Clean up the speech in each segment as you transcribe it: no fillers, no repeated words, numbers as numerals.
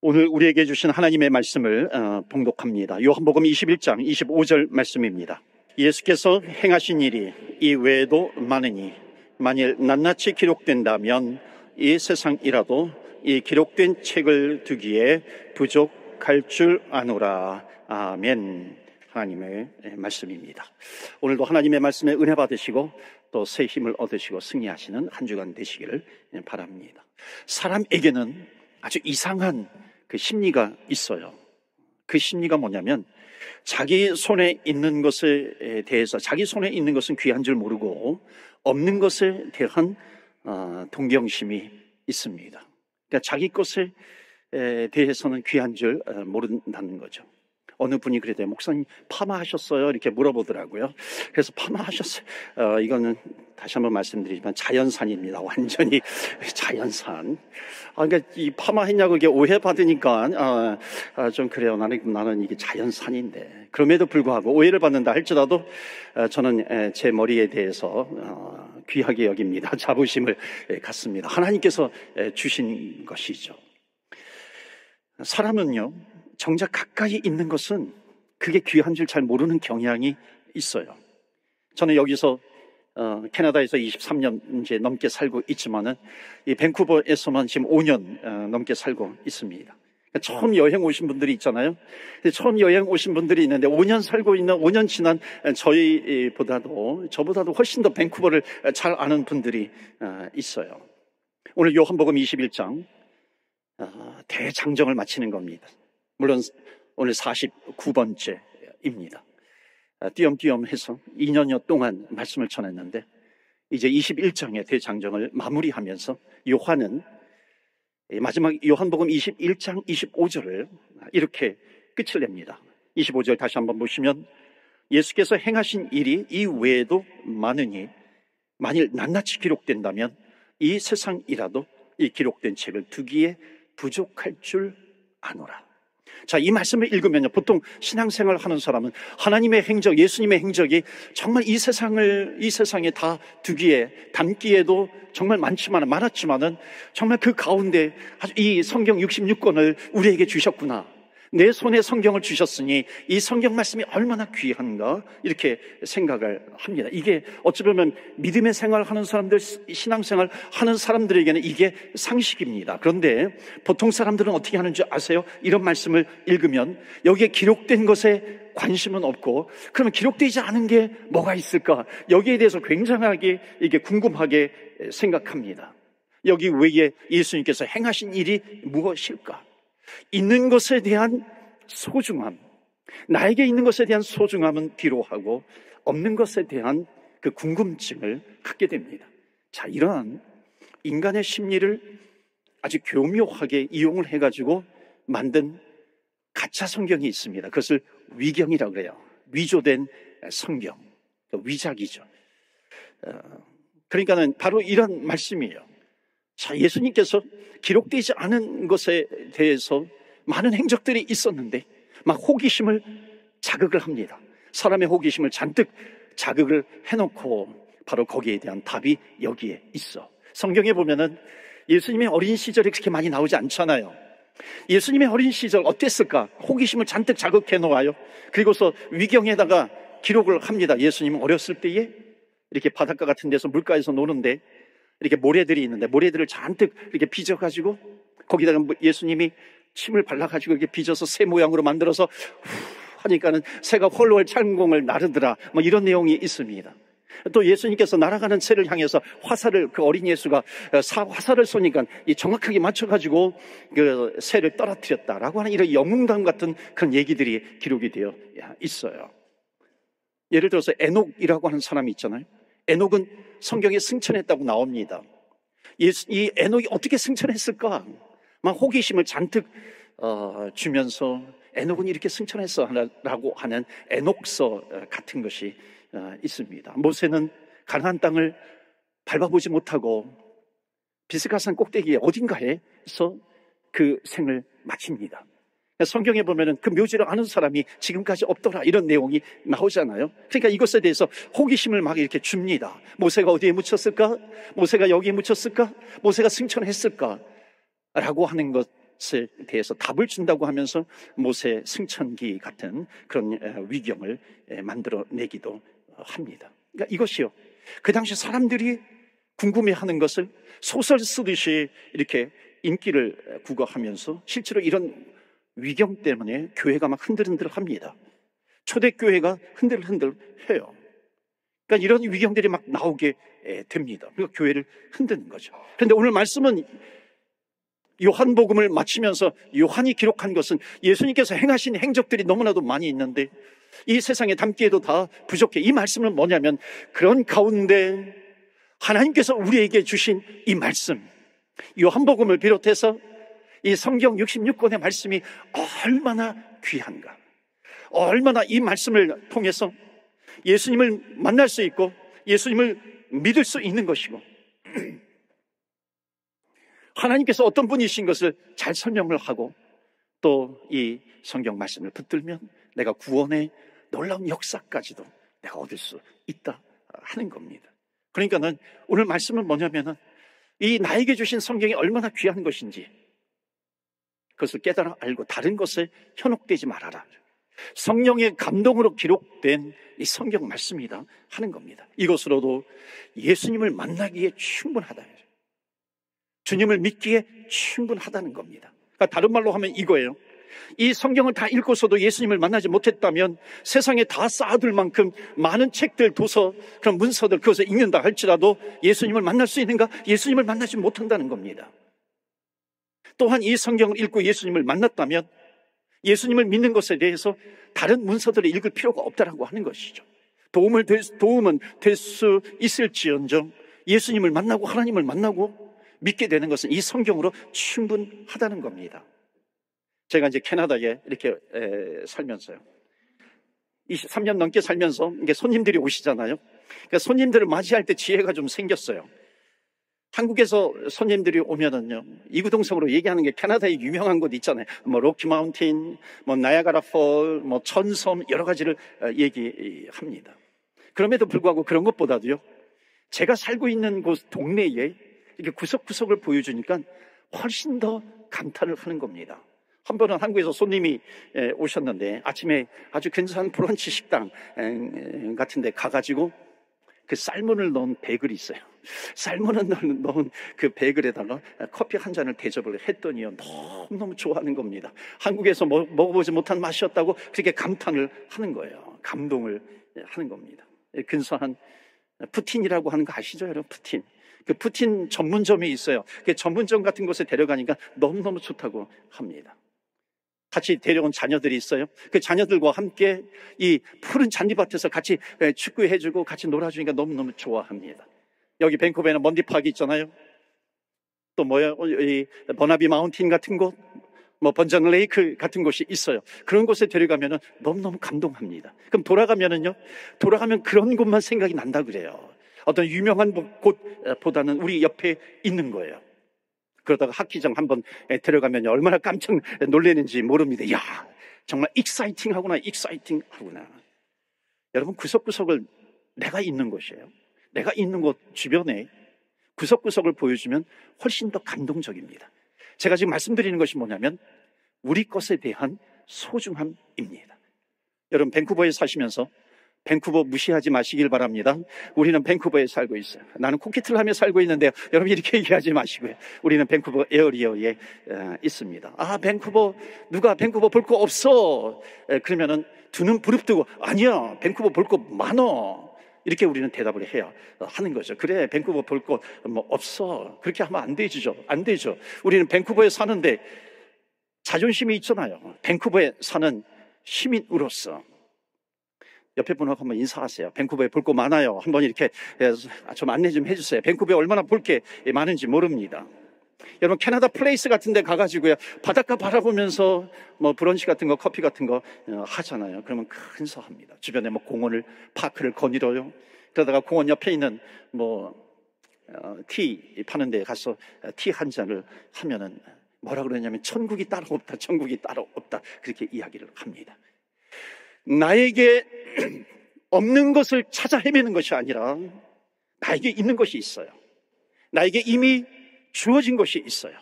오늘 우리에게 주신 하나님의 말씀을 봉독합니다. 요한복음 21장 25절 말씀입니다. 예수께서 행하신 일이 이 외에도 많으니 만일 낱낱이 기록된다면 이 세상이라도 이 기록된 책을 두기에 부족할 줄 아노라. 아멘. 하나님의 말씀입니다. 오늘도 하나님의 말씀에 은혜 받으시고 또 새 힘을 얻으시고 승리하시는 한 주간 되시기를 바랍니다. 사람에게는 아주 이상한 그 심리가 있어요. 그 심리가 뭐냐면 자기 손에 있는 것에 대해서, 자기 손에 있는 것은 귀한 줄 모르고 없는 것에 대한 동경심이 있습니다. 그러니까 자기 것에 대해서는 귀한 줄 모른다는 거죠. 어느 분이 그랬대요. 목사님 파마하셨어요? 이렇게 물어보더라고요. 그래서 파마하셨어요. 이거는 다시 한번 말씀드리지만 자연산입니다. 완전히 자연산. 그러니까 이 파마했냐고 이게 오해받으니까 좀 그래요. 나는 이게 자연산인데. 그럼에도 불구하고 오해를 받는다 할지라도 저는 제 머리에 대해서 귀하게 여깁니다. 자부심을 갖습니다. 하나님께서 주신 것이죠. 사람은요, 정작 가까이 있는 것은 그게 귀한 줄 잘 모르는 경향이 있어요. 저는 여기서 캐나다에서 23년 이제 넘게 살고 있지만은 이 밴쿠버에서만 지금 5년 넘게 살고 있습니다. 처음 여행 오신 분들이 있잖아요. 처음 여행 오신 분들이 있는데 5년 살고 있는 5년 지난 저보다도 훨씬 더 밴쿠버를 잘 아는 분들이 있어요. 오늘 요한복음 21장 대장정을 마치는 겁니다. 물론 오늘 49번째입니다. 띄엄띄엄 해서 2년여 동안 말씀을 전했는데 이제 21장의 대장정을 마무리하면서 요한은 마지막 요한복음 21장 25절을 이렇게 끝을 냅니다. 25절 다시 한번 보시면 예수께서 행하신 일이 이 외에도 많으니 만일 낱낱이 기록된다면 이 세상이라도 이 기록된 책을 두기에 부족할 줄 아노라. 자, 이 말씀을 읽으면요, 보통 신앙생활을 하는 사람은 하나님의 행적, 예수님의 행적이 정말 이 세상에 다 두기에, 담기에도 정말 많았지만은 정말 그 가운데 이 성경 66권을 우리에게 주셨구나. 내 손에 성경을 주셨으니 이 성경 말씀이 얼마나 귀한가 이렇게 생각을 합니다. 이게 어찌 보면 믿음의 생활을 하는 사람들, 신앙생활 하는 사람들에게는 이게 상식입니다. 그런데 보통 사람들은 어떻게 하는 줄 아세요? 이런 말씀을 읽으면 여기에 기록된 것에 관심은 없고 그러면 기록되지 않은 게 뭐가 있을까? 여기에 대해서 굉장하게 이게 궁금하게 생각합니다. 여기 외에 예수님께서 행하신 일이 무엇일까? 있는 것에 대한 소중함, 나에게 있는 것에 대한 소중함은 뒤로 하고 없는 것에 대한 그 궁금증을 갖게 됩니다. 자, 이러한 인간의 심리를 아주 교묘하게 이용을 해가지고 만든 가짜 성경이 있습니다. 그것을 위경이라고 그래요. 위조된 성경, 위작이죠. 그러니까는 바로 이런 말씀이에요. 자, 예수님께서 기록되지 않은 것에 대해서 많은 행적들이 있었는데 막 호기심을 자극을 합니다. 사람의 호기심을 잔뜩 자극을 해놓고 바로 거기에 대한 답이 여기에 있어. 성경에 보면은 예수님의 어린 시절이 그렇게 많이 나오지 않잖아요. 예수님의 어린 시절 어땠을까? 호기심을 잔뜩 자극해 놓아요. 그리고서 위경에다가 기록을 합니다. 예수님은 어렸을 때에 이렇게 바닷가 같은 데서 물가에서 노는데 이렇게 모래들이 있는데 모래들을 잔뜩 이렇게 빚어가지고 거기다가 예수님이 침을 발라가지고 이렇게 빚어서 새 모양으로 만들어서 하니까는 새가 홀로월 창공을 나르더라. 뭐 이런 내용이 있습니다. 또 예수님께서 날아가는 새를 향해서 화살을 그 어린 예수가 화살을 쏘니까 정확하게 맞춰가지고 그 새를 떨어뜨렸다라고 하는 이런 영웅담 같은 그런 얘기들이 기록이 되어 있어요. 예를 들어서 에녹이라고 하는 사람이 있잖아요. 에녹은 성경에 승천했다고 나옵니다. 이 에녹이 어떻게 승천했을까? 막 호기심을 잔뜩 주면서 에녹은 이렇게 승천했어 라고 하는 에녹서 같은 것이 있습니다. 모세는 가나안 땅을 밟아보지 못하고 비스가산 꼭대기 어딘가에서 그 생을 마칩니다. 성경에 보면은 그 묘지를 아는 사람이 지금까지 없더라 이런 내용이 나오잖아요. 그러니까 이것에 대해서 호기심을 막 이렇게 줍니다. 모세가 어디에 묻혔을까? 모세가 여기에 묻혔을까? 모세가 승천했을까? 라고 하는 것 것에 대해서 답을 준다고 하면서 모세 승천기 같은 그런 위경을 만들어내기도 합니다. 그러니까 이것이요, 그 당시 사람들이 궁금해하는 것을 소설 쓰듯이 이렇게 인기를 구가하면서 실제로 이런 위경 때문에 교회가 막 흔들흔들합니다. 초대교회가 흔들흔들해요. 그러니까 이런 위경들이 막 나오게 됩니다. 그리고 교회를 흔드는 거죠. 그런데 오늘 말씀은 요한복음을 마치면서 요한이 기록한 것은 예수님께서 행하신 행적들이 너무나도 많이 있는데 이 세상에 담기에도 다 부족해. 이 말씀은 뭐냐면 그런 가운데 하나님께서 우리에게 주신 이 말씀, 요한복음을 비롯해서 이 성경 66권의 말씀이 얼마나 귀한가, 얼마나 이 말씀을 통해서 예수님을 만날 수 있고 예수님을 믿을 수 있는 것이고 하나님께서 어떤 분이신 것을 잘 설명을 하고 또 이 성경 말씀을 붙들면 내가 구원의 놀라운 역사까지도 내가 얻을 수 있다 하는 겁니다. 그러니까는 오늘 말씀은 뭐냐면은 이 나에게 주신 성경이 얼마나 귀한 것인지 그것을 깨달아 알고 다른 것에 현혹되지 말아라. 성령의 감동으로 기록된 이 성경 말씀이다 하는 겁니다. 이것으로도 예수님을 만나기에 충분하다, 주님을 믿기에 충분하다는 겁니다. 그러니까 다른 말로 하면 이거예요. 이 성경을 다 읽고서도 예수님을 만나지 못했다면 세상에 다 쌓아둘 만큼 많은 책들, 도서, 그런 문서들 그것을 읽는다 할지라도 예수님을 만날 수 있는가? 예수님을 만나지 못한다는 겁니다. 또한 이 성경을 읽고 예수님을 만났다면 예수님을 믿는 것에 대해서 다른 문서들을 읽을 필요가 없다라고 하는 것이죠. 도움은 될 수 있을지언정 예수님을 만나고 하나님을 만나고 믿게 되는 것은 이 성경으로 충분하다는 겁니다. 제가 이제 캐나다에 이렇게 살면서요, 23년 넘게 살면서 이게 손님들이 오시잖아요. 그러니까 손님들을 맞이할 때 지혜가 좀 생겼어요. 한국에서 손님들이 오면은요, 이구동성으로 얘기하는 게 캐나다에 유명한 곳 있잖아요. 뭐 로키 마운틴, 뭐 나야가라 폴, 뭐 천섬 여러 가지를 얘기합니다. 그럼에도 불구하고 그런 것보다도요, 제가 살고 있는 곳 동네에 이렇게 구석구석을 보여주니까 훨씬 더 감탄을 하는 겁니다. 한 번은 한국에서 손님이 오셨는데 아침에 아주 근사한 브런치 식당 같은 데 가가지고 그 살몬을 넣은 베글이 있어요. 살몬을 넣은 그 베글에다가 커피 한 잔을 대접을 했더니요, 너무너무 좋아하는 겁니다. 한국에서 먹어보지 못한 맛이었다고 그렇게 감탄을 하는 거예요. 감동을 하는 겁니다. 근사한 푸틴이라고 하는 거 아시죠, 여러분? 푸틴. 그 푸틴 전문점이 있어요. 그 전문점 같은 곳에 데려가니까 너무너무 좋다고 합니다. 같이 데려온 자녀들이 있어요. 그 자녀들과 함께 이 푸른 잔디밭에서 같이 축구해주고 같이 놀아주니까 너무너무 좋아합니다. 여기 밴쿠버에는 먼디파크 있잖아요. 또 이 버나비 마운틴 같은 곳, 뭐 번전 레이크 같은 곳이 있어요. 그런 곳에 데려가면은 너무너무 감동합니다. 그럼 돌아가면 그런 곳만 생각이 난다 그래요. 어떤 유명한 곳보다는 우리 옆에 있는 거예요. 그러다가 학기장 한번 데려가면 얼마나 깜짝 놀라는지 모릅니다. 이야, 정말 익사이팅하구나. 여러분, 구석구석을 내가 있는 곳이에요. 내가 있는 곳 주변에 구석구석을 보여주면 훨씬 더 감동적입니다. 제가 지금 말씀드리는 것이 뭐냐면 우리 것에 대한 소중함입니다. 여러분, 밴쿠버에 사시면서 밴쿠버 무시하지 마시길 바랍니다. 우리는 밴쿠버에 살고 있어요. 나는 쿠키틀 하며 살고 있는데요, 여러분 이렇게 얘기하지 마시고요. 우리는 밴쿠버 에어리어에 있습니다. 아, 누가 밴쿠버 볼 거 없어? 그러면은 두 눈 부릅뜨고 아니야, 밴쿠버 볼 거 많어. 이렇게 우리는 대답을 해야 하는 거죠. 그래, 밴쿠버 볼 거 뭐 없어. 그렇게 하면 안 되죠. 우리는 밴쿠버에 사는데 자존심이 있잖아요. 밴쿠버에 사는 시민으로서. 옆에 분하고 한번 인사하세요. 밴쿠버에 볼 거 많아요. 한번 이렇게 좀 안내 좀 해주세요. 밴쿠버에 얼마나 볼 게 많은지 모릅니다. 여러분, 캐나다 플레이스 같은 데 가가지고요, 바닷가 바라보면서 뭐 브런치 같은 거, 커피 같은 거 하잖아요. 그러면 근사합니다. 주변에 뭐 파크를 거닐어요. 그러다가 공원 옆에 있는 티 파는 데 가서 티 한 잔을 하면은 뭐라 그러냐면 천국이 따로 없다. 그렇게 이야기를 합니다. 나에게 없는 것을 찾아 헤매는 것이 아니라 나에게 있는 것이 있어요. 나에게 이미 주어진 것이 있어요.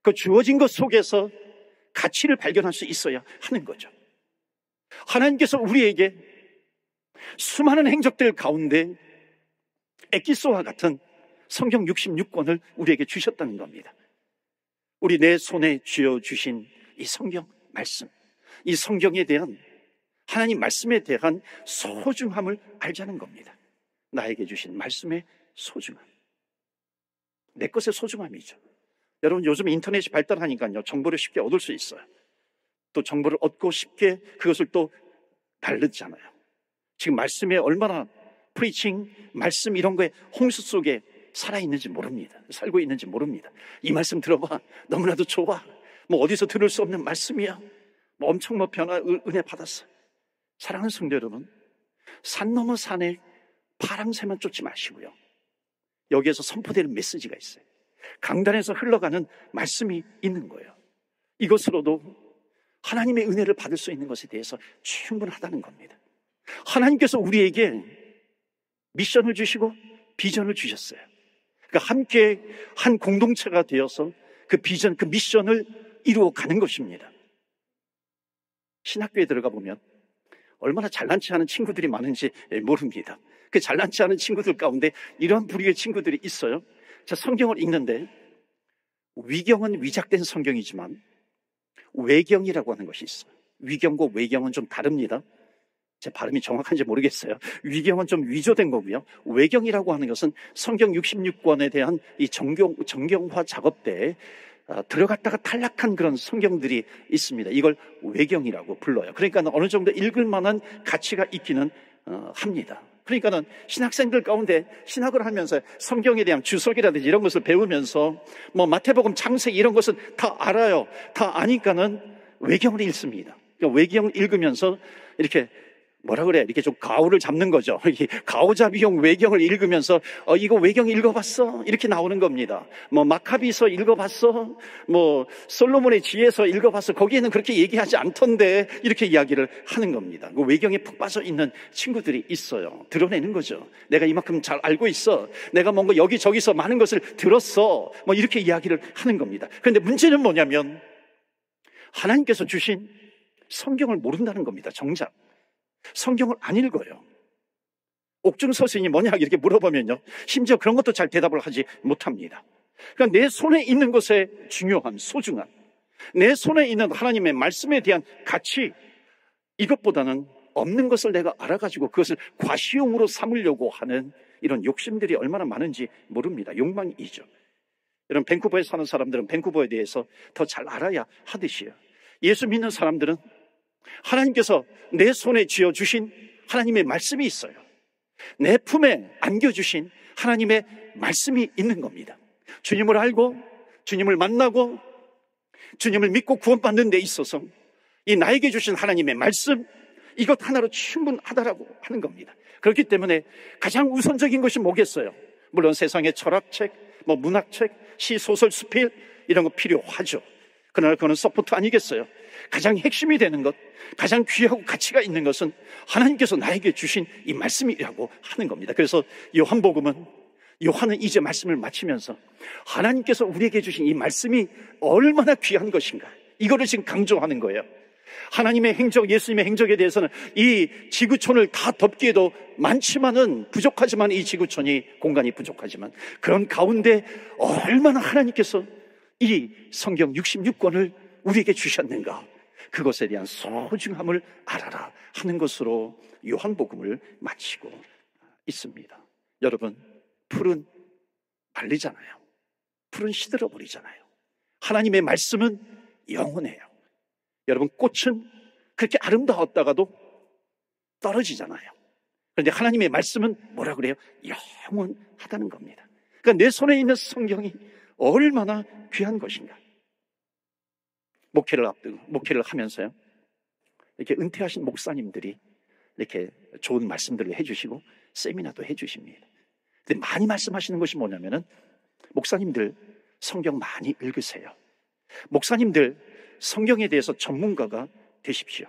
그 주어진 것 속에서 가치를 발견할 수 있어야 하는 거죠. 하나님께서 우리에게 수많은 행적들 가운데 엑기스와 같은 성경 66권을 우리에게 주셨다는 겁니다. 우리 내 손에 쥐어주신 이 성경 말씀, 이 성경에 대한 하나님 말씀에 대한 소중함을 알자는 겁니다. 나에게 주신 말씀의 소중함, 내 것의 소중함이죠. 여러분, 요즘 인터넷이 발달하니까요, 정보를 쉽게 얻을 수 있어요. 또 정보를 얻고 쉽게 그것을 또 날르잖아요. 지금 말씀에 얼마나 프리칭, 말씀 이런 거에 홍수 속에 살아있는지 모릅니다. 살고 있는지 모릅니다. 이 말씀 들어봐, 너무나도 좋아, 뭐 어디서 들을 수 없는 말씀이야, 뭐 엄청 변화, 은혜 받았어. 사랑하는 성도 여러분, 산 넘어 산에 파랑새만 쫓지 마시고요, 여기에서 선포되는 메시지가 있어요. 강단에서 흘러가는 말씀이 있는 거예요. 이것으로도 하나님의 은혜를 받을 수 있는 것에 대해서 충분하다는 겁니다. 하나님께서 우리에게 미션을 주시고 비전을 주셨어요. 그러니까 함께 한 공동체가 되어서 그 비전, 그 미션을 이루어가는 것입니다. 신학교에 들어가 보면 얼마나 잘난치 않은 친구들이 많은지 모릅니다. 그 잘난치 않은 친구들 가운데 이러한 부류의 친구들이 있어요. 자, 성경을 읽는데 위경은 위작된 성경이지만 외경이라고 하는 것이 있어요. 위경과 외경은 좀 다릅니다. 제 발음이 정확한지 모르겠어요. 위경은 좀 위조된 거고요. 외경이라고 하는 것은 성경 66권에 대한 이 정경화 작업 때 들어갔다가 탈락한 그런 성경들이 있습니다. 이걸 외경이라고 불러요. 그러니까 어느 정도 읽을 만한 가치가 있기는 합니다. 그러니까는 신학생들 가운데 신학을 하면서 성경에 대한 주석이라든지 이런 것을 배우면서 뭐 마태복음, 창세기 이런 것은 다 알아요. 다 아니까는 외경을 읽습니다. 그러니까 외경을 읽으면서 이렇게 뭐라 그래, 이렇게 좀 가오를 잡는 거죠. 가오잡이용 외경을 읽으면서 이거 외경 읽어봤어? 이렇게 나오는 겁니다. 뭐 마카비서 읽어봤어? 뭐 솔로몬의 지혜서 읽어봤어? 거기에는 그렇게 얘기하지 않던데, 이렇게 이야기를 하는 겁니다. 그 외경에 푹 빠져 있는 친구들이 있어요. 드러내는 거죠. 내가 이만큼 잘 알고 있어, 내가 뭔가 여기저기서 많은 것을 들었어, 뭐 이렇게 이야기를 하는 겁니다. 그런데 문제는 뭐냐면 하나님께서 주신 성경을 모른다는 겁니다. 정작 성경을 안 읽어요. 옥중서신이 뭐냐 이렇게 물어보면요, 심지어 그런 것도 잘 대답을 하지 못합니다. 그러니까 내 손에 있는 것의 중요함, 소중함, 내 손에 있는 하나님의 말씀에 대한 가치, 이것보다는 없는 것을 내가 알아가지고 그것을 과시용으로 삼으려고 하는 이런 욕심들이 얼마나 많은지 모릅니다. 욕망이죠. 여러분, 밴쿠버에 사는 사람들은 밴쿠버에 대해서 더 잘 알아야 하듯이요, 예수 믿는 사람들은 하나님께서 내 손에 쥐어주신 하나님의 말씀이 있어요. 내 품에 안겨주신 하나님의 말씀이 있는 겁니다. 주님을 알고 주님을 만나고 주님을 믿고 구원받는 데 있어서 이 나에게 주신 하나님의 말씀, 이것 하나로 충분하다라고 하는 겁니다. 그렇기 때문에 가장 우선적인 것이 뭐겠어요? 물론 세상의 철학책, 뭐 문학책, 시, 소설, 수필 이런 거 필요하죠. 그러나 그거는 서포트 아니겠어요? 가장 핵심이 되는 것, 가장 귀하고 가치가 있는 것은 하나님께서 나에게 주신 이 말씀이라고 하는 겁니다. 그래서 요한은 이제 말씀을 마치면서 하나님께서 우리에게 주신 이 말씀이 얼마나 귀한 것인가, 이거를 지금 강조하는 거예요. 하나님의 행적, 예수님의 행적에 대해서는 이 지구촌을 다 덮기에도 많지만은 부족하지만, 이 지구촌이 공간이 부족하지만 그런 가운데 얼마나 하나님께서 이 성경 66권을 우리에게 주셨는가, 그것에 대한 소중함을 알아라 하는 것으로 요한복음을 마치고 있습니다. 여러분, 풀은 말리잖아요. 풀은 시들어버리잖아요. 하나님의 말씀은 영원해요. 여러분, 꽃은 그렇게 아름다웠다가도 떨어지잖아요. 그런데 하나님의 말씀은 뭐라 그래요? 영원하다는 겁니다. 그러니까 내 손에 있는 성경이 얼마나 귀한 것인가. 목회를 하면서요, 이렇게 은퇴하신 목사님들이 이렇게 좋은 말씀들을 해주시고 세미나도 해주십니다. 근데 많이 말씀하시는 것이 뭐냐면은, 목사님들 성경 많이 읽으세요. 목사님들 성경에 대해서 전문가가 되십시오.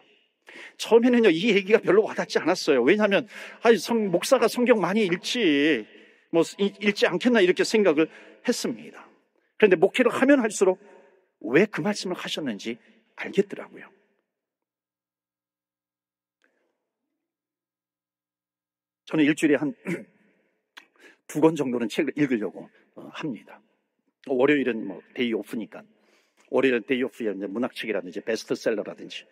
처음에는요, 이 얘기가 별로 와닿지 않았어요. 왜냐하면 목사가 성경 많이 읽지 않겠나 이렇게 생각을 했습니다. 그런데 목회를 하면 할수록 왜 그 말씀을 하셨는지 알겠더라고요. 저는 일주일에 한 2권 정도는 책을 읽으려고 합니다. 월요일은 뭐 데이 오프니까 월요일은 데이 오프에 문학책이라든지 베스트셀러라든지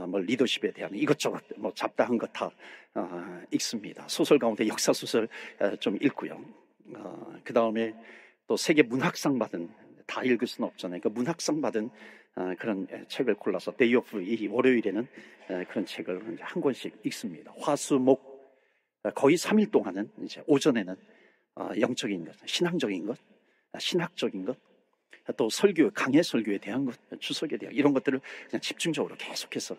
뭐 리더십에 대한 이것저것 뭐 잡다한 것 다 읽습니다. 소설 가운데 역사 소설 좀 읽고요. 그 다음에 또 세계 문학상 받은, 다 읽을 수는 없잖아요. 그 문학상 받은 그런 책을 골라서 데이 오프 이 월요일에는 그런 책을 한 권씩 읽습니다. 화수목 거의 3일 동안은 이제 오전에는 영적인 것, 신앙적인 것, 신학적인 것, 또 설교, 강해 설교에 대한 것, 주석에 대한 이런 것들을 그냥 집중적으로 계속해서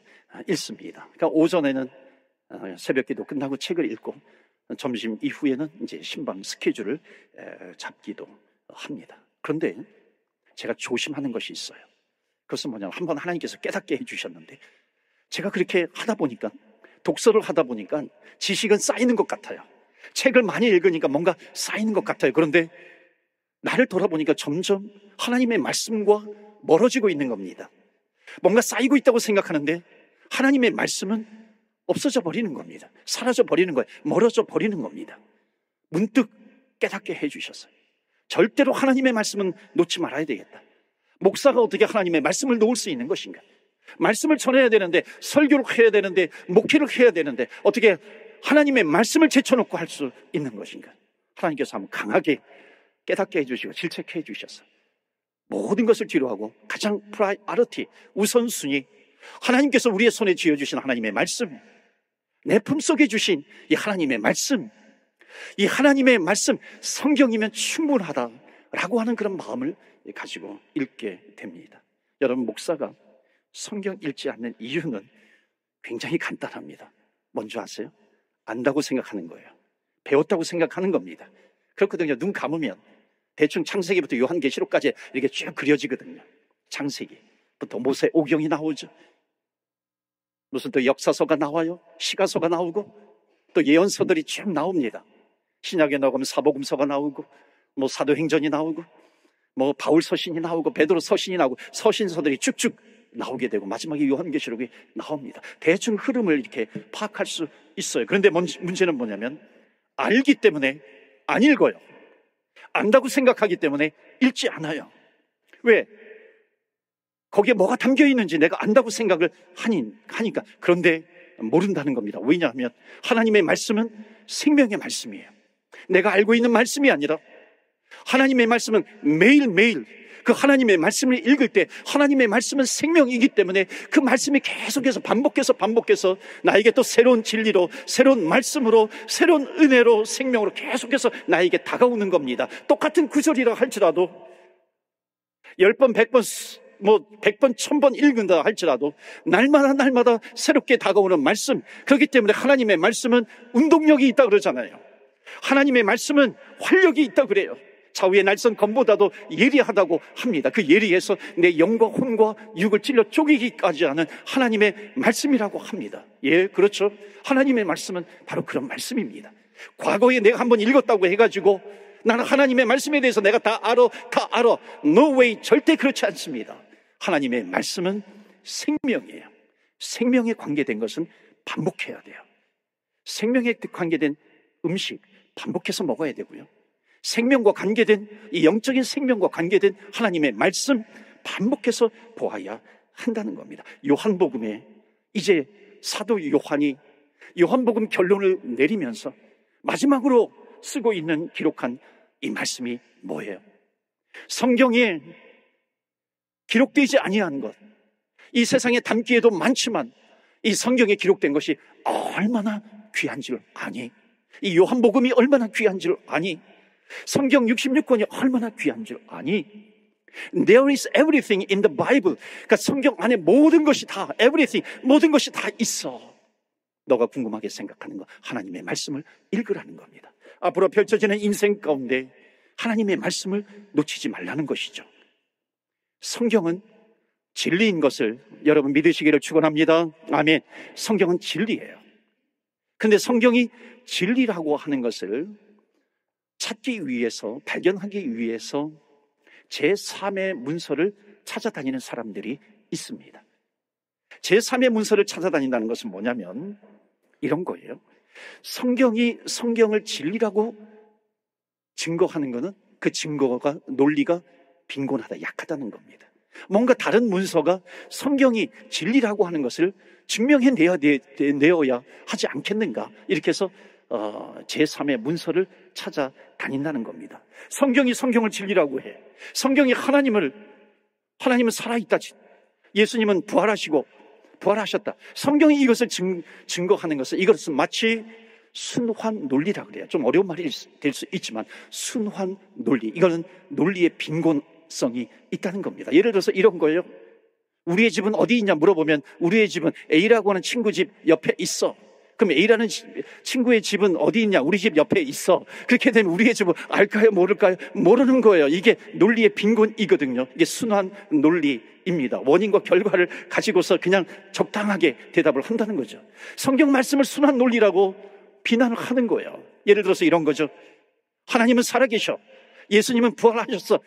읽습니다. 그러니까 오전에는 새벽기도 끝나고 책을 읽고 점심 이후에는 이제 신방 스케줄을 잡기도 합니다. 그런데 제가 조심하는 것이 있어요. 그것은 뭐냐면 한번 하나님께서 깨닫게 해주셨는데 제가 그렇게 하다 보니까, 독서를 하다 보니까 지식은 쌓이는 것 같아요. 책을 많이 읽으니까 뭔가 쌓이는 것 같아요. 그런데 나를 돌아보니까 점점 하나님의 말씀과 멀어지고 있는 겁니다. 뭔가 쌓이고 있다고 생각하는데 하나님의 말씀은 없어져 버리는 겁니다. 사라져 버리는 거예요. 멀어져 버리는 겁니다. 문득 깨닫게 해주셨어요. 절대로 하나님의 말씀은 놓지 말아야 되겠다. 목사가 어떻게 하나님의 말씀을 놓을 수 있는 것인가? 말씀을 전해야 되는데, 설교를 해야 되는데, 목회를 해야 되는데 어떻게 하나님의 말씀을 제쳐놓고 할 수 있는 것인가? 하나님께서 한번 강하게 깨닫게 해주시고 질책해 주셔서 모든 것을 뒤로하고 가장 프라이어리티, 우선순위, 하나님께서 우리의 손에 쥐어주신 하나님의 말씀, 내 품속에 주신 이 하나님의 말씀, 이 하나님의 말씀, 성경이면 충분하다라고 하는 그런 마음을 가지고 읽게 됩니다. 여러분, 목사가 성경 읽지 않는 이유는 굉장히 간단합니다. 뭔지 아세요? 안다고 생각하는 거예요. 배웠다고 생각하는 겁니다. 그렇거든요. 눈 감으면 대충 창세기부터 요한계시록까지 이렇게 쭉 그려지거든요. 창세기부터 모세 오경이 나오죠. 무슨 또 역사서가 나와요. 시가서가 나오고 또 예언서들이 쭉 나옵니다. 신약에 나오면 사복음서가 나오고 뭐 사도행전이 나오고 뭐 바울 서신이 나오고 베드로 서신이 나오고 서신서들이 쭉쭉 나오게 되고 마지막에 요한계시록이 나옵니다. 대충 흐름을 이렇게 파악할 수 있어요. 그런데 문제는 뭐냐면 알기 때문에 안 읽어요. 안다고 생각하기 때문에 읽지 않아요. 왜? 거기에 뭐가 담겨 있는지 내가 안다고 생각을 하니까. 그런데 모른다는 겁니다. 왜냐하면 하나님의 말씀은 생명의 말씀이에요. 내가 알고 있는 말씀이 아니라 하나님의 말씀은 매일매일 그 하나님의 말씀을 읽을 때 하나님의 말씀은 생명이기 때문에 그 말씀이 계속해서 반복해서 나에게 또 새로운 진리로, 새로운 말씀으로, 새로운 은혜로, 생명으로 계속해서 나에게 다가오는 겁니다. 똑같은 구절이라 할지라도 10번, 100번, 100번, 1000번 읽는다 할지라도 날마다 새롭게 다가오는 말씀. 그렇기 때문에 하나님의 말씀은 운동력이 있다 그러잖아요. 하나님의 말씀은 활력이 있다 그래요. 좌우의 날선 검보다도 예리하다고 합니다. 그 예리해서 내 영과 혼과 육을 찔러 쪼개기까지 하는 하나님의 말씀이라고 합니다. 예, 그렇죠. 하나님의 말씀은 바로 그런 말씀입니다. 과거에 내가 한번 읽었다고 해가지고 나는 하나님의 말씀에 대해서 내가 다 알아. No way. 절대 그렇지 않습니다. 하나님의 말씀은 생명이에요. 생명에 관계된 것은 반복해야 돼요. 생명에 관계된 음식 반복해서 먹어야 되고요. 생명과 관계된, 이 영적인 생명과 관계된 하나님의 말씀 반복해서 보아야 한다는 겁니다. 요한복음에 이제 사도 요한이 요한복음 결론을 내리면서 마지막으로 쓰고 있는 기록한 이 말씀이 뭐예요? 성경에 기록되지 아니한 것, 이 세상에 담기에도 많지만 이 성경에 기록된 것이 얼마나 귀한 줄 아니? 이 요한복음이 얼마나 귀한 줄 아니? 성경 66권이 얼마나 귀한 줄 아니? There is everything in the Bible. 그러니까 성경 안에 모든 것이 다, everything, 모든 것이 다 있어. 너가 궁금하게 생각하는 거, 하나님의 말씀을 읽으라는 겁니다. 앞으로 펼쳐지는 인생 가운데 하나님의 말씀을 놓치지 말라는 것이죠. 성경은 진리인 것을 여러분 믿으시기를 축원합니다. 아멘. 성경은 진리예요. 근데 성경이 진리라고 하는 것을 찾기 위해서, 발견하기 위해서 제3의 문서를 찾아다니는 사람들이 있습니다. 제3의 문서를 찾아다닌다는 것은 뭐냐면 이런 거예요. 성경이 성경을 진리라고 증거하는 것은 그 증거가, 논리가 빈곤하다, 약하다는 겁니다. 뭔가 다른 문서가 성경이 진리라고 하는 것을 증명해내어야 하지 않겠는가, 이렇게 해서 제3의 문서를 찾아다닌다는 겁니다. 성경이 성경을 진리라고 해. 성경이 하나님은 살아있다, 예수님은 부활하셨다. 성경이 이것을 증거하는 것은, 이것은 마치 순환 논리라 그래요. 좀 어려운 말이 될 수 있지만 순환 논리, 이거는 논리의 빈곤성이 있다는 겁니다. 예를 들어서 이런 거예요. 우리의 집은 어디 있냐 물어보면 우리의 집은 A라고 하는 친구 집 옆에 있어. 그럼 A라는 친구의 집은 어디 있냐? 우리 집 옆에 있어. 그렇게 되면 우리의 집은 알까요? 모를까요? 모르는 거예요. 이게 논리의 빈곤이거든요. 이게 순환 논리입니다. 원인과 결과를 가지고서 그냥 적당하게 대답을 한다는 거죠. 성경 말씀을 순환 논리라고 비난을 하는 거예요. 예를 들어서 이런 거죠. 하나님은 살아계셔. 예수님은 부활하셨어.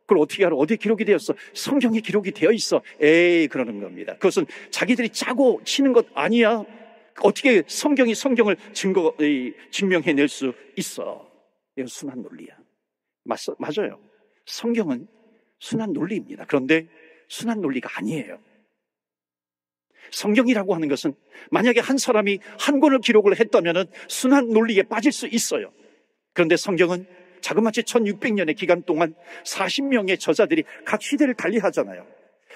그걸 어떻게 알아? 어디에 기록이 되었어? 성경에 기록이 되어 있어. 에이, 그러는 겁니다. 그것은 자기들이 짜고 치는 것 아니야. 어떻게 성경이 성경을 증명해낼 수 있어? 이건 순환 논리야. 맞아요. 성경은 순환 논리입니다. 그런데 순환 논리가 아니에요. 성경이라고 하는 것은 만약에 한 사람이 한 권을 기록을 했다면 순환 논리에 빠질 수 있어요. 그런데 성경은 자그마치 1600년의 기간 동안 40명의 저자들이 각 시대를 달리하잖아요.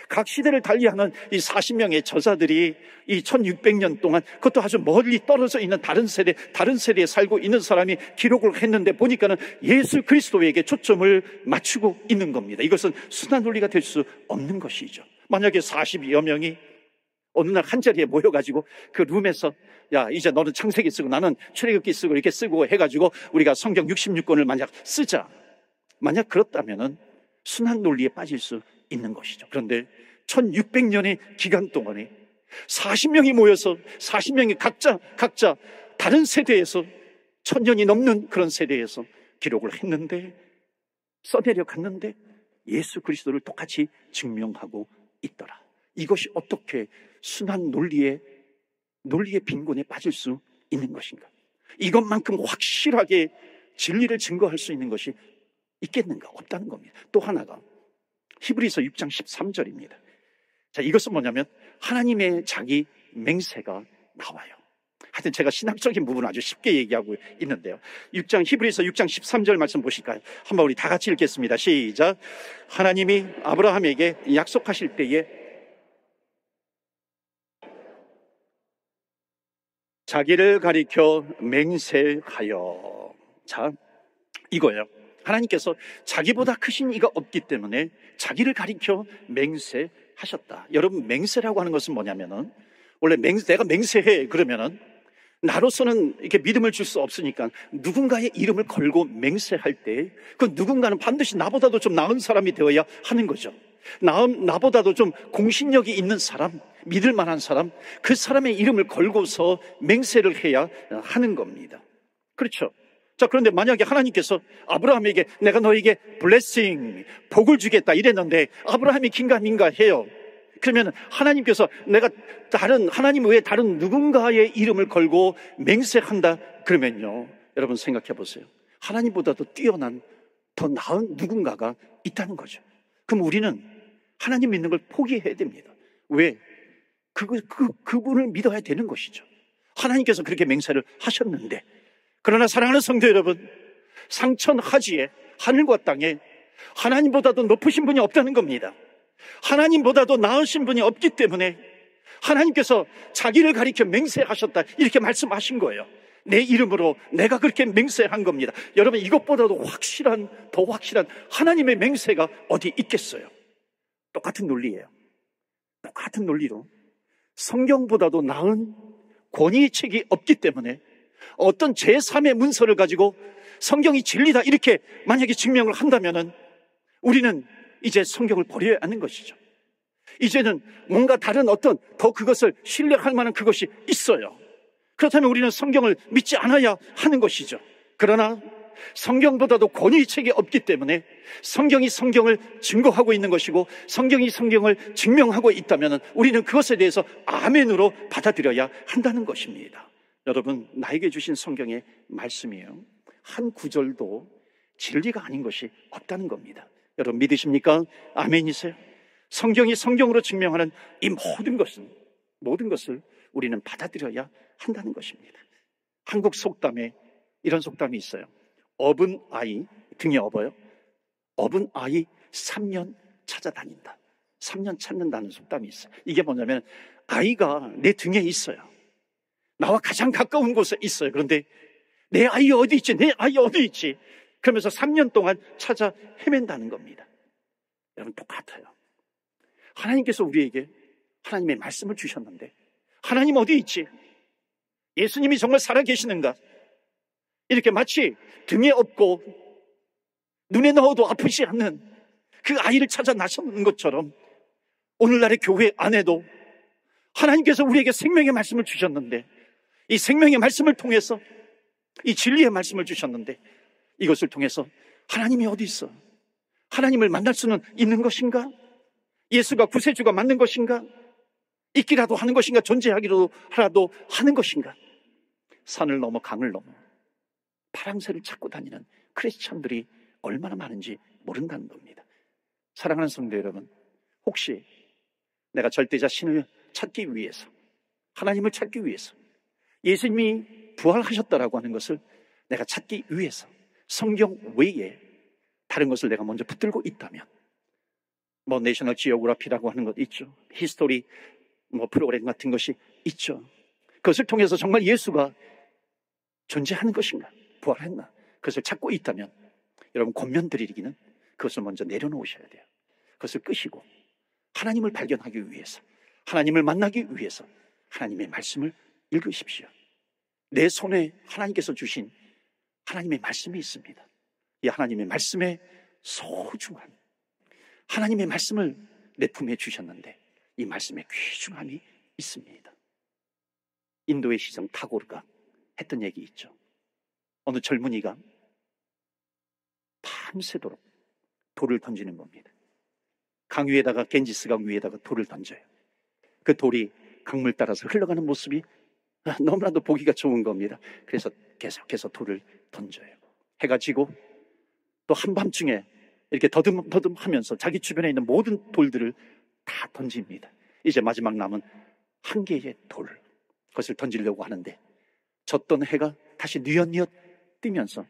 각 시대를 달리하는 이 40명의 저자들이 이 1600년 동안, 그것도 아주 멀리 떨어져 있는 다른 세대에 살고 있는 사람이 기록을 했는데 보니까는 예수 그리스도에게 초점을 맞추고 있는 겁니다. 이것은 순환 논리가 될 수 없는 것이죠. 만약에 40여 명이 어느 날 한 자리에 모여가지고 그 룸에서, 야, 이제 너는 창세기 쓰고 나는 출애굽기 쓰고 이렇게 쓰고 해가지고 우리가 성경 66권을 만약 쓰자. 만약 그렇다면은 순환 논리에 빠질 수 있는 것이죠. 그런데 1600년의 기간 동안에 40명이 모여서 40명이 각자 다른 세대에서 1000년이 넘는 그런 세대에서 기록을 했는데, 써내려 갔는데 예수 그리스도를 똑같이 증명하고 있더라. 이것이 어떻게 순환 논리의 빈곤에 빠질 수 있는 것인가? 이것만큼 확실하게 진리를 증거할 수 있는 것이 있겠는가? 없다는 겁니다. 또 하나가 히브리서 6장 13절입니다. 자, 이것은 뭐냐면 하나님의 자기 맹세가 나와요. 하여튼 제가 신학적인 부분을 아주 쉽게 얘기하고 있는데요. 히브리서 6장 13절 말씀 보실까요? 한번 우리 다 같이 읽겠습니다. 시작. 하나님이 아브라함에게 약속하실 때에 자기를 가리켜 맹세하여. 자, 이거예요. 하나님께서 자기보다 크신 이가 없기 때문에 자기를 가리켜 맹세하셨다. 여러분, 맹세라고 하는 것은 뭐냐면은, 원래 내가 맹세해 그러면은 나로서는 이렇게 믿음을 줄 수 없으니까 누군가의 이름을 걸고 맹세할 때 그 누군가는 반드시 나보다도 좀 나은 사람이 되어야 하는 거죠. 나보다도 좀 공신력이 있는 사람, 믿을 만한 사람, 그 사람의 이름을 걸고서 맹세를 해야 하는 겁니다. 그렇죠? 자, 그런데 만약에 하나님께서 아브라함에게 내가 너에게 블레싱, 복을 주겠다 이랬는데 아브라함이 긴가민가 해요. 그러면 하나님께서 내가 하나님 외에 다른 누군가의 이름을 걸고 맹세한다 그러면요, 여러분 생각해 보세요. 하나님보다도 뛰어난 더 나은 누군가가 있다는 거죠. 그럼 우리는 하나님 믿는 걸 포기해야 됩니다. 왜? 그분을 믿어야 되는 것이죠. 하나님께서 그렇게 맹세를 하셨는데. 그러나 사랑하는 성도 여러분, 상천하지에 하늘과 땅에 하나님보다도 높으신 분이 없다는 겁니다. 하나님보다도 나으신 분이 없기 때문에 하나님께서 자기를 가리켜 맹세하셨다 이렇게 말씀하신 거예요. 내 이름으로 내가 그렇게 맹세한 겁니다. 여러분, 이것보다도 더 확실한 하나님의 맹세가 어디 있겠어요? 똑같은 논리예요. 똑같은 논리로 성경보다도 나은 권위의 책이 없기 때문에 어떤 제3의 문서를 가지고 성경이 진리다 이렇게 만약에 증명을 한다면은 우리는 이제 성경을 버려야 하는 것이죠. 이제는 뭔가 다른 어떤 더 그것을 신뢰할 만한 그것이 있어요. 그렇다면 우리는 성경을 믿지 않아야 하는 것이죠. 그러나 성경보다도 권위책이 없기 때문에 성경이 성경을 증거하고 있는 것이고 성경이 성경을 증명하고 있다면 우리는 그것에 대해서 아멘으로 받아들여야 한다는 것입니다. 여러분, 나에게 주신 성경의 말씀이에요. 한 구절도 진리가 아닌 것이 없다는 겁니다. 여러분 믿으십니까? 아멘이세요? 성경이 성경으로 증명하는 이 모든 것을 우리는 받아들여야 한다는 것입니다. 한국 속담에 이런 속담이 있어요. 업은 아이 등에 업어요. 업은 아이 3년 찾아다닌다. 3년 찾는다는 속담이 있어요. 이게 뭐냐면 아이가 내 등에 있어요. 나와 가장 가까운 곳에 있어요. 그런데 내 아이 어디 있지? 내 아이 어디 있지? 그러면서 3년 동안 찾아 헤맨다는 겁니다. 여러분 똑같아요. 하나님께서 우리에게 하나님의 말씀을 주셨는데 하나님 어디 있지? 예수님이 정말 살아계시는가? 이렇게 마치 등에 업고 눈에 넣어도 아프지 않는 그 아이를 찾아 나서는 것처럼 오늘날의 교회 안에도 하나님께서 우리에게 생명의 말씀을 주셨는데 이 생명의 말씀을 통해서 이 진리의 말씀을 주셨는데 이것을 통해서 하나님이 어디 있어? 하나님을 만날 수는 있는 것인가? 예수가 구세주가 맞는 것인가? 있기라도 하는 것인가? 존재하기라도 하는 것인가? 산을 넘어 강을 넘어 파랑새를 찾고 다니는 크리스찬들이 얼마나 많은지 모른다는 겁니다. 사랑하는 성도 여러분, 혹시 내가 절대자 신을 찾기 위해서, 하나님을 찾기 위해서, 예수님이 부활하셨다라고 하는 것을 내가 찾기 위해서 성경 외에 다른 것을 내가 먼저 붙들고 있다면, 내셔널 지오그래피라고 하는 것 있죠. 히스토리 프로그램 같은 것이 있죠. 그것을 통해서 정말 예수가 존재하는 것인가, 부활했나, 그것을 찾고 있다면 여러분 권면드리기는 그것을 먼저 내려놓으셔야 돼요. 그것을 끄시고 하나님을 발견하기 위해서, 하나님을 만나기 위해서 하나님의 말씀을 읽으십시오. 내 손에 하나님께서 주신 하나님의 말씀이 있습니다. 이 하나님의 말씀의 소중함, 하나님의 말씀을 내 품에 주셨는데 이 말씀의 귀중함이 있습니다. 인도의 시성 타고르가 했던 얘기 있죠. 어느 젊은이가 밤새도록 돌을 던지는 겁니다. 강 위에다가, 겐지스강 위에다가 돌을 던져요. 그 돌이 강물 따라서 흘러가는 모습이 너무나도 보기가 좋은 겁니다. 그래서 계속해서 돌을 던져요. 해가 지고 또 한밤중에 이렇게 더듬더듬 하면서 자기 주변에 있는 모든 돌들을 다 던집니다. 이제 마지막 남은 한 개의 돌, 그것을 던지려고 하는데 졌던 해가 다시 뉘엿뉘엿 뜨면서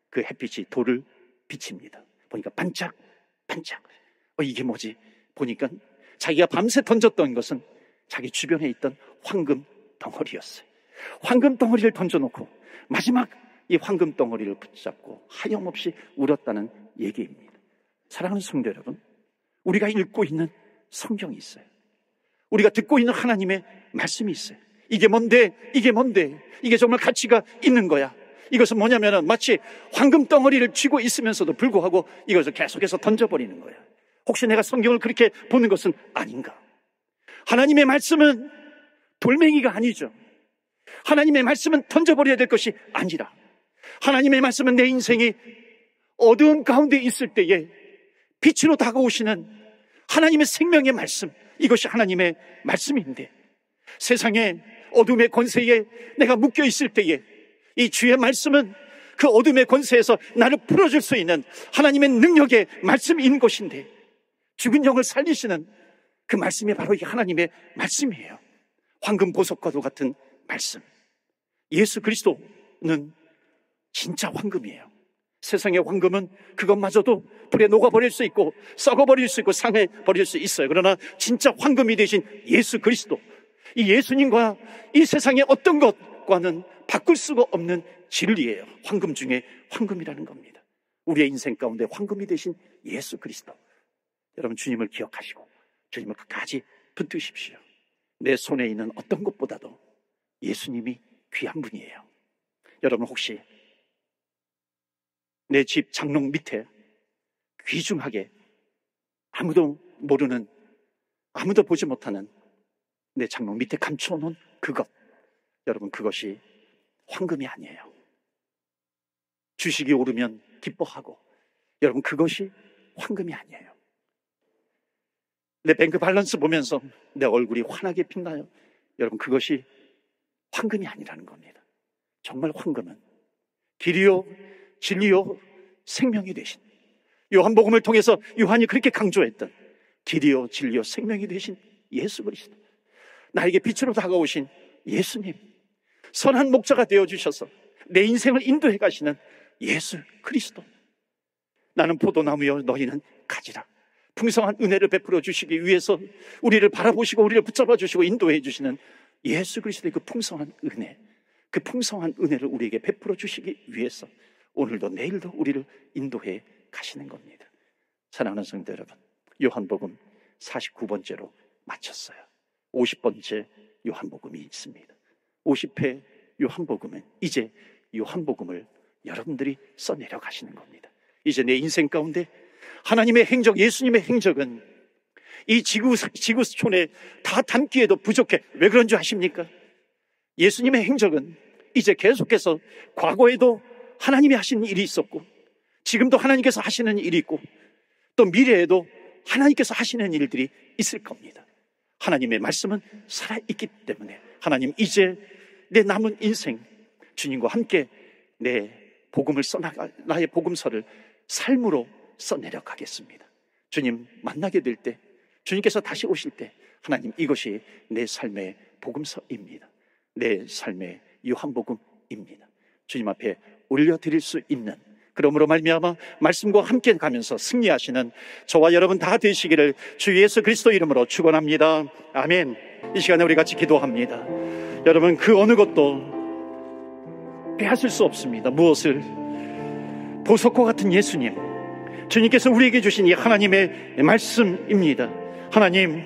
그 햇빛이 돌을 비칩니다. 보니까 반짝반짝. 이게 뭐지? 보니까 자기가 밤새 던졌던 것은 자기 주변에 있던 황금 덩어리였어요. 황금 덩어리를 던져놓고 마지막 이 황금 덩어리를 붙잡고 하염없이 울었다는 얘기입니다. 사랑하는 성도 여러분, 우리가 읽고 있는 성경이 있어요. 우리가 듣고 있는 하나님의 말씀이 있어요. 이게 뭔데? 이게 정말 가치가 있는 거야. 이것은 뭐냐면 마치 황금 덩어리를 쥐고 있으면서도 불구하고 이것을 계속해서 던져버리는 거야. 혹시 내가 성경을 그렇게 보는 것은 아닌가? 하나님의 말씀은 돌멩이가 아니죠. 하나님의 말씀은 던져버려야 될 것이 아니라 하나님의 말씀은 내 인생이 어두운 가운데 있을 때에 빛으로 다가오시는 하나님의 생명의 말씀, 이것이 하나님의 말씀인데 세상의 어둠의 권세에 내가 묶여 있을 때에 이 주의 말씀은 그 어둠의 권세에서 나를 풀어줄 수 있는 하나님의 능력의 말씀인 것인데 죽은 영을 살리시는 그 말씀이 바로 이 하나님의 말씀이에요. 황금 보석과도 같은 말씀. 예수 그리스도는 진짜 황금이에요. 세상의 황금은 그것마저도 불에 녹아버릴 수 있고 썩어버릴 수 있고 상해버릴 수 있어요. 그러나 진짜 황금이 되신 예수 그리스도, 이 예수님과 이 세상의 어떤 것과는 바꿀 수가 없는 진리예요. 황금 중에 황금이라는 겁니다. 우리의 인생 가운데 황금이 되신 예수 그리스도, 여러분 주님을 기억하시고 주님을 끝까지 붙드십시오. 내 손에 있는 어떤 것보다도 예수님이 귀한 분이에요. 여러분 혹시 내 집 장롱 밑에 귀중하게 아무도 모르는, 아무도 보지 못하는 내 장롱 밑에 감춰놓은 그것, 여러분 그것이 황금이 아니에요. 주식이 오르면 기뻐하고, 여러분 그것이 황금이 아니에요. 내 뱅크 밸런스 보면서 내 얼굴이 환하게 빛나요. 여러분 그것이 황금이 아니라는 겁니다. 정말 황금은 길이요 진리요 생명이 되신, 요한복음을 통해서 요한이 그렇게 강조했던 길이요 진리요 생명이 되신 예수 그리스도, 나에게 빛으로 다가오신 예수님, 선한 목자가 되어주셔서 내 인생을 인도해 가시는 예수 그리스도. 나는 포도나무여 너희는 가지라. 풍성한 은혜를 베풀어 주시기 위해서 우리를 바라보시고 우리를 붙잡아 주시고 인도해 주시는 예수 그리스도의 그 풍성한 은혜, 그 풍성한 은혜를 우리에게 베풀어 주시기 위해서 오늘도 내일도 우리를 인도해 가시는 겁니다. 사랑하는 성도 여러분, 요한복음 49번째로 마쳤어요. 50번째 요한복음이 있습니다. 50회 요한복음은 이제 요한복음을 여러분들이 써내려 가시는 겁니다. 이제 내 인생 가운데 하나님의 행적, 예수님의 행적은 이 지구촌에 다 담기에도 부족해. 왜 그런 줄 아십니까? 예수님의 행적은 이제 계속해서 과거에도 하나님이 하시는 일이 있었고, 지금도 하나님께서 하시는 일이 있고, 또 미래에도 하나님께서 하시는 일들이 있을 겁니다. 하나님의 말씀은 살아있기 때문에 하나님 이제 내 남은 인생 주님과 함께 내 복음을 나의 복음서를 삶으로 써내려 가겠습니다. 주님 만나게 될 때, 주님께서 다시 오실 때 하나님 이것이 내 삶의 복음서입니다. 내 삶의 요한복음입니다. 주님 앞에 올려드릴 수 있는, 그러므로 말미암아 말씀과 함께 가면서 승리하시는 저와 여러분 다 되시기를 주 예수 그리스도 이름으로 축원합니다. 아멘. 이 시간에 우리 같이 기도합니다. 여러분 그 어느 것도 빼앗을 수 없습니다. 무엇을? 보석과 같은 예수님, 주님께서 우리에게 주신 이 하나님의 말씀입니다. 하나님,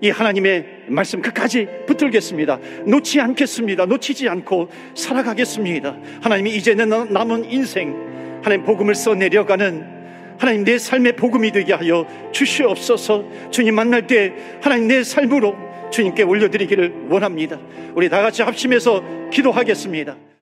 이 하나님의 말씀 끝까지 붙들겠습니다. 놓지 않겠습니다. 놓치지 않고 살아가겠습니다. 하나님이 이제는 남은 인생 하나님 복음을 써내려가는 하나님 내 삶의 복음이 되게 하여 주시옵소서. 주님 만날 때 하나님 내 삶으로 주님께 올려드리기를 원합니다. 우리 다 같이 합심해서 기도하겠습니다.